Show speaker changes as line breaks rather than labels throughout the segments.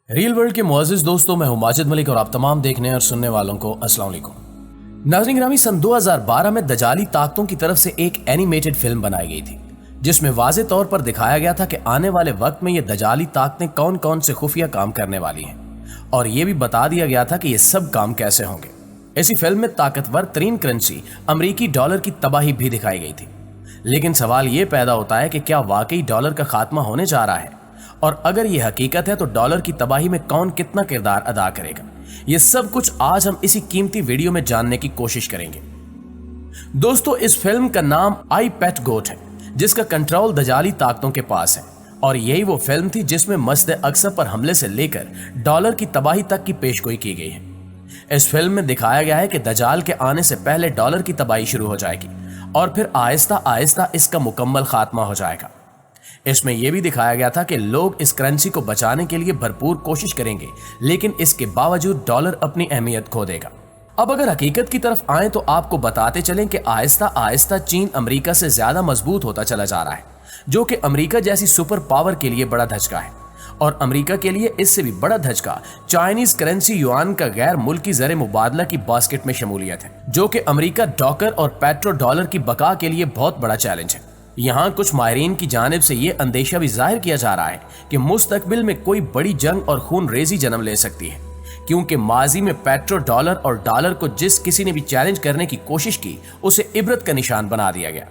Real world के मुअज़्ज़िज़ दोस्तों, मैं हूं माजिद मलिक और आप तमाम देखने और सुनने वालों को अस्सलाम वालेकुम। नाज़रीन ग्रामी, सन 2012 में दजाली ताकतों की तरफ से एक एनिमेटेड फिल्म बनाई गई थी जिसमें वाज़े तौर पर दिखाया गया था कि आने वाले वक्त में ये दजाली ताकतें कौन कौन से खुफिया काम करने वाली हैं और ये भी बता दिया गया था कि ये सब काम कैसे होंगे। इसी फिल्म में ताकतवर तरीन करेंसी अमरीकी डॉलर की तबाही भी दिखाई गई थी। लेकिन सवाल ये पैदा होता है कि क्या वाकई डॉलर का खात्मा होने जा रहा है, और अगर ये हकीकत है तो डॉलर की तबाही में कौन कितना किरदार अदा करेगा। ये सब कुछ आज हम इसी कीमती वीडियो में जानने की कोशिश करेंगे। दोस्तों, इस फिल्म का नाम आई पेट गोट है जिसका कंट्रोल दजाली ताकतों के पास है, और यही वो फिल्म थी जिसमें मस्जिद अक्सा पर हमले से लेकर डॉलर की तबाही तक की पेशगोई की गई है। इस फिल्म में दिखाया गया है कि दजाल के आने से पहले डॉलर की तबाही शुरू हो जाएगी और फिर आहिस्ता आहिस्ता इसका मुकम्मल खात्मा हो जाएगा। इसमें यह भी दिखाया गया था कि लोग इस करेंसी को बचाने के लिए भरपूर कोशिश करेंगे, लेकिन इसके बावजूद डॉलर अपनी अहमियत खो देगा। अब अगर हकीकत की तरफ आए तो आपको बताते चलें कि आहिस्ता आहिस्ता चीन अमेरिका से ज्यादा मजबूत होता चला जा रहा है, जो कि अमेरिका जैसी सुपर पावर के लिए बड़ा धचका है। और अमेरिका के लिए इससे भी बड़ा धचका चाइनीज करेंसी युआन का गैर मुल्की ज़र मुबादला की बास्केट में शमूलियत है, जो कि अमेरिका डॉलर और पेट्रो डॉलर की बका के लिए बहुत बड़ा चैलेंज है। यहाँ कुछ माहिरीन की जानिब से ये अंदेशा भी जाहिर किया जा रहा है कि मुस्तकबिल में कोई बड़ी जंग और खून रेजी जन्म ले सकती है, क्योंकि माजी में पेट्रो डॉलर और डॉलर को जिस किसी ने भी चैलेंज करने की कोशिश की उसे इबरत का निशान बना दिया गया।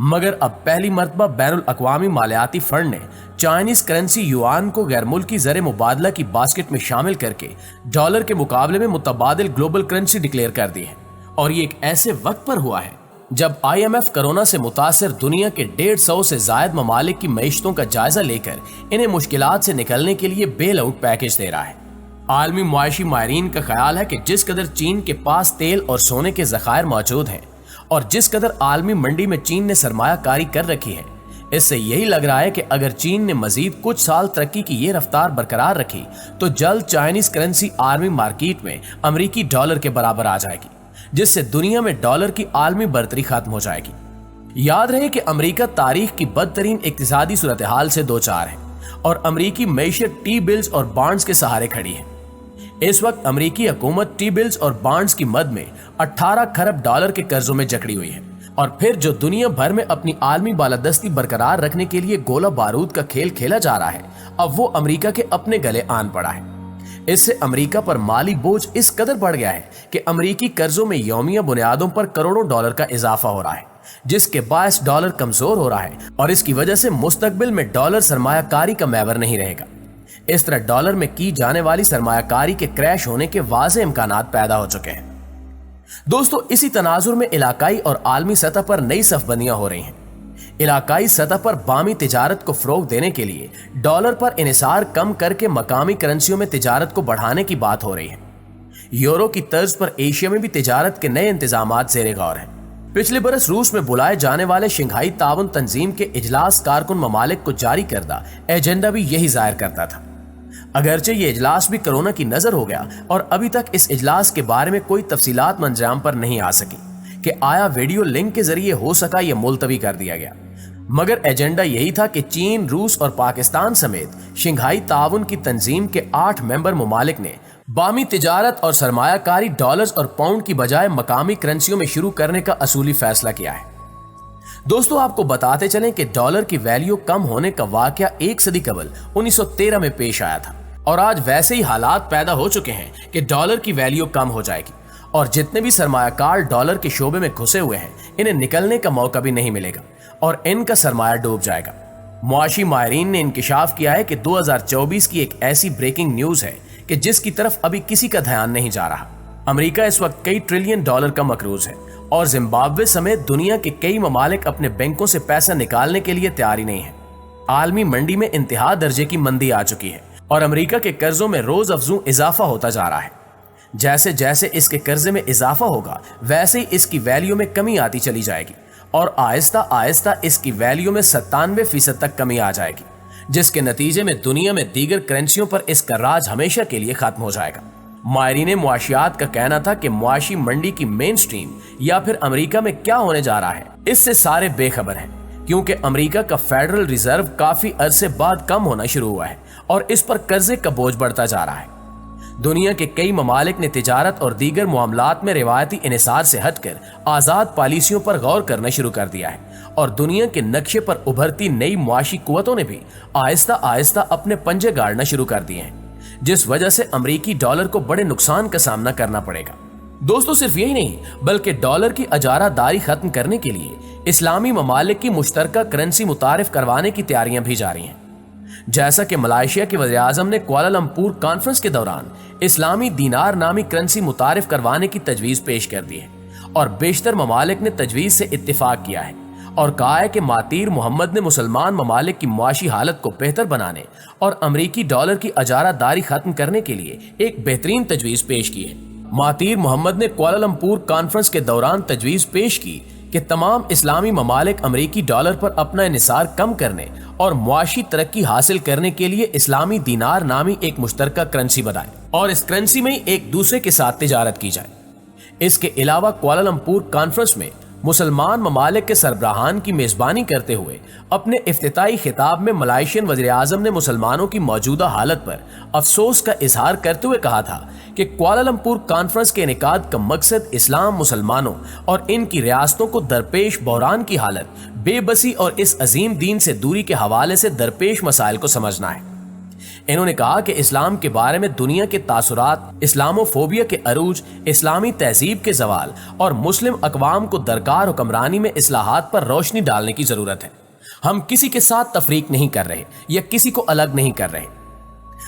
मगर अब पहली मर्तबा बैनुल अक़वामी मालियाती फंड ने चाइनीज करेंसी युआन को गैर मुल्की ज़र मुबादला की बास्केट में शामिल करके डॉलर के मुकाबले में मुतबादिल ग्लोबल करेंसी डिक्लेयर कर दी है। और ये एक ऐसे वक्त पर हुआ है जब IMF कोरोना से मुतासर दुनिया के 150 से जायद ममालिक की मईशतों का जायजा लेकर इन्हें मुश्किलात से निकलने के लिए बेल आउट पैकेज दे रहा है। आलमी मुआशी माहिरीन का ख्याल है कि जिस कदर चीन के पास तेल और सोने के ज़खायर मौजूद हैं और जिस कदर आलमी मंडी में चीन ने सरमायाकारी कर रखी है, इससे यही लग रहा है कि अगर चीन ने मजीद कुछ साल तरक्की की ये रफ्तार बरकरार रखी तो जल्द चाइनीज करेंसी आलमी मार्केट में अमरीकी डॉलर के बराबर आ जाएगी, जिससे दुनिया में डॉलर की आलमी बर्तरी खत्म हो जाएगी। याद रहे कि अमेरिका तारीख की बदतरीन इक्तिसादी सूरत हाल से दो चार है और अमेरिकी मैशियत टी बिल्स और बॉन्ड्स के सहारे खड़ी है। इस वक्त अमेरिकी हुकूमत टी बिल्स और बॉन्ड्स की मद में 18 खरब डॉलर के कर्जों में जकड़ी हुई है, और फिर जो दुनिया भर में अपनी आलमी बालादस्ती बरकरार रखने के लिए गोला बारूद का खेल खेला जा रहा है, अब वो अमेरिका के अपने गले आन पड़ा है। इससे अमेरिका पर माली बोझ इस कदर बढ़ गया है कि अमेरिकी कर्जों में यौमिया बुनियादों पर करोड़ों डॉलर का इजाफा हो रहा है, जिसके बायस डॉलर कमजोर हो रहा है और इसकी वजह से मुस्तकबिल में डॉलर सरमायाकारी का महवर नहीं रहेगा। इस तरह डॉलर में की जाने वाली सरमायाकारी के क्रैश होने के वाज़े इम्कानात पैदा हो चुके हैं। दोस्तों, इसी तनाजुर में इलाकाई और आलमी सतह पर नई सफबंदियां हो रही हैं। इलाकाई सतह पर बामी तिजारत को फरोग देने के लिए डॉलर पर इन्हिसार कम करके मकामी करेंसियों में तिजारत को बढ़ाने की बात हो रही है। यूरो की तर्ज पर एशिया में भी तिजारत के नए इंतजामात ज़ेरे गौर हैं। पिछले बरस रूस में बुलाए जाने वाले शंघाई ताउन तंजीम के इजलास कारकुन ममालिक को जारी करदा एजेंडा भी यही जाहिर करता था। अगरचे ये इजलास भी कोरोना की नजर हो गया और अभी तक इस इजलास के बारे में कोई तफसीलात मंजराम पर नहीं आ सकी कि आया वीडियो लिंक के जरिए हो सका ये मुलतवी कर दिया गया। मगर एजेंडा यही था कि चीन, रूस और पाकिस्तान समेत शंघाई ताउन की तंजीम के 8 मेंबर ममालिक ने बामी तिजारत और सरमायाकारी डॉलर्स और पाउंड की बजाय मकामी करेंसियों में शुरू करने का असूली फैसला किया है। दोस्तों, आपको बताते चलें कि डॉलर की वैल्यू कम होने का वाकया 1 सदी कबल 1913 में पेश आया था, और आज वैसे ही हालात पैदा हो चुके हैं कि डॉलर की वैल्यू कम हो जाएगी और जितने भी सरमायाकार डॉलर के शोबे में घुसे हुए हैं इन्हें निकलने का मौका भी नहीं मिलेगा और इनका सरमाया डूब जाएगा। मुआशी माहिरीन ने इंकिशाफ किया है कि 2024 की एक ऐसी ब्रेकिंग न्यूज है कि जिसकी तरफ अभी किसी का ध्यान नहीं जा रहा। अमेरिका इस वक्त कई ट्रिलियन डॉलर का मकरूज है और जिम्बाब्वे समेत दुनिया के कई ममालिक अपने बैंकों से पैसा निकालने के लिए तैयार ही नहीं है। आलमी मंडी में इंतहा दर्जे की मंदी आ चुकी है और अमेरिका के कर्जों में रोज अफजू इजाफा होता जा रहा है। जैसे जैसे इसके कर्जे में इजाफा होगा वैसे ही इसकी वैल्यू में कमी आती चली जाएगी और आहिस्ता आहिस्ता इसकी वैल्यू में 97% तक कमी आ जाएगी, जिसके नतीजे में दुनिया में दीगर करेंसियों पर इसका राज हमेशा के लिए खत्म हो जाएगा। माहिरीन मुआशियात का कहना था कि मुआशी मंडी की मेन स्ट्रीम या फिर अमेरिका में क्या होने जा रहा है इससे सारे बेखबर हैं, क्योंकि अमेरिका का फेडरल रिजर्व काफी अरसे बाद कम होना शुरू हुआ है और इस पर कर्जे का बोझ बढ़ता जा रहा है। दुनिया के कई ममालिक ने तिजारत और दीगर मामलात में रिवायती इन्हिसार से हटकर आजाद पॉलिसियों पर गौर करना शुरू कर दिया है और दुनिया के नक्शे पर उभरती नई मुआशी कुव्वतों ने भी आहिस्ता आहिस्ता अपने पंजे गाड़ना शुरू कर दिए हैं, जिस वजह से अमेरिकी डॉलर को बड़े नुकसान का सामना करना पड़ेगा। दोस्तों, सिर्फ यही नहीं बल्कि डॉलर की अजारादारी खत्म करने के लिए इस्लामी ममालिक की मुश्तरका करेंसी मुतारिफ करवाने की तैयारियां भी जारी हैं। जैसा कि मलेशिया के वज़ीर-ए-आज़म ने कुआलालंपुर कॉन्फ्रेंस के दौरान इस्लामी दीनार नामी करेंसी मुतारिफ करवाने की तजवीज पेश कर दी है और बेशतर ममालिक ने तजवीज से इत्तिफाक किया है और कहा है कि मातीर मोहम्मद ने मुसलमान ममालिक की मुआशी हालत को बेहतर बनाने और अमरीकी डॉलर की अजारादारी खत्म करने के लिए एक बेहतरीन तजवीज पेश की है। मातीर मोहम्मद ने कुआलालंपुर कॉन्फ्रेंस के दौरान तजवीज पेश की कि तमाम इस्लामी ममालिक अमरीकी डॉलर पर अपना इन्हिसार कम करने और मुआशी तरक्की हासिल करने के लिए इस्लामी दीनार नामी एक मुश्तरका करेंसी बनाए और इस करेंसी में एक दूसरे के साथ तिजारत की जाए। इसके अलावा कुआलालंपुर कॉन्फ्रेंस में मुसलमान ममालिक के सरबराहान की मेजबानी करते हुए अपने इफ्तिताई खिताब में मलेशियन वज़ीर-ए-आज़म ने मुसलमानों की मौजूदा हालत पर अफसोस का इजहार करते हुए कहा था कि कुआलालंपुर कॉन्फ्रेंस के इनेकाद का मकसद इस्लाम, मुसलमानों और इनकी रियासतों को दरपेश बहरान की हालत, बेबसी और इस अजीम दीन से दूरी के हवाले से दरपेश मसाइल को समझना है। इन्होंने कहा कि इस्लाम के बारे में दुनिया के तासुरात, इस्लामोफोबिया के अरूज, इस्लामी तहजीब के जवाल और मुस्लिम अकवाम को दरकार हुक्मरानी में इस्लाहात पर रोशनी डालने की जरूरत है। हम किसी के साथ तफरीक नहीं कर रहे या किसी को अलग नहीं कर रहे।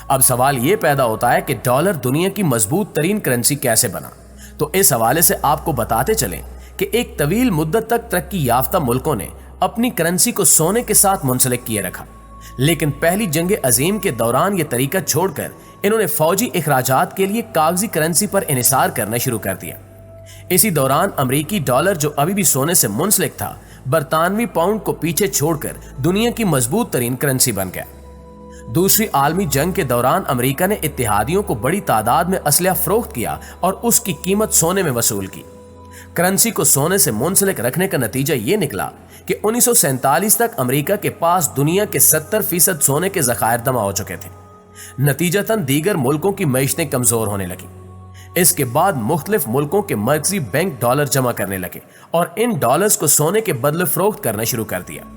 अब सवाल ये पैदा होता है कि डॉलर दुनिया की मजबूत तरीन करेंसी कैसे बना। तो इस हवाले से आपको बताते चलें कि एक तवील मुद्दत तक तरक्की याफ्ता मुल्कों ने अपनी करेंसी को सोने के साथ मुंसलिक किए रखा, लेकिन पहली जंग अजीम के दौरान यह तरीका छोड़कर इन्होंने फौजी इखराजात के लिए कागजी करेंसी पर इन्हिसार करना शुरू कर दिया। इसी दौरान अमरीकी डॉलर, जो अभी भी सोने से मुंसलिक था, बरतानवी पाउंड को पीछे छोड़कर दुनिया की मजबूत तरीन करेंसी बन गया। दूसरी आलमी जंग के दौरान अमेरिका ने इत्तेहादियों को बड़ी तादाद में असलहा फरोख्त किया और उसकी कीमत सोने में वसूल की। करेंसी को सोने से मुंसलिक रखने का नतीजा ये निकला कि 1947 तक अमेरिका के पास दुनिया के 70% सोने के ज़खायर जमा हो चुके थे। नतीजतन दीगर मुल्कों की मईशतें कमजोर होने लगी। इसके बाद मुख्तलिफ मुल्कों के मरकजी बैंक डॉलर जमा करने लगे और इन डॉलर्स को सोने के बदले फरोख्त करना शुरू कर दिया।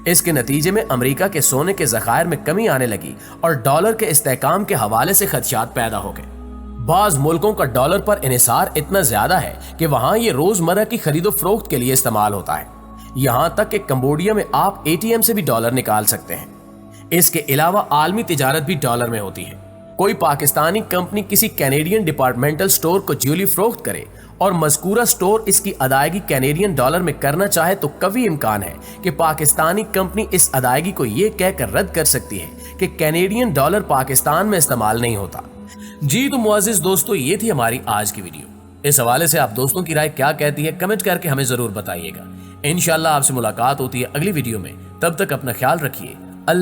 इसके नतीजे में अमेरिका के सोने के ज़खायर में कमी आने लगी और डॉलर के इस्तेहकाम के हवाले से खदशात पैदा हो गए। बाज मुल्कों का डॉलर पर इन्हिसार इतना ज्यादा है कि वहां ये रोजमर्रा की खरीदो फरोख्त के लिए इस्तेमाल होता है। यहां तक कि कंबोडिया में आप एटीएम से भी डॉलर निकाल सकते हैं। इसके अलावा आलमी तिजारत भी डॉलर में होती है। कोई पाकिस्तानी कंपनी किसी कैनेडियन डिपार्टमेंटल स्टोर को ज्यूली फरोख्त करे और मज़कूरा स्टोर इसकी अदायगी कैनेडियन डॉलर में करना चाहे तो कभी इम्कान है कि पाकिस्तानी कंपनी इस अदायगी को ये कहकर रद्द कर सकती है कि कैनेडियन डॉलर पाकिस्तान में इस्तेमाल नहीं होता। जी तो मुअज़्ज़िज़ दोस्तों, ये थी हमारी आज की वीडियो। इस हवाले से आप दोस्तों की राय क्या कहती है कमेंट करके हमें जरूर बताइएगा। इंशाअल्लाह आपसे मुलाकात होती है अगली वीडियो में। तब तक अपना ख्याल रखिए।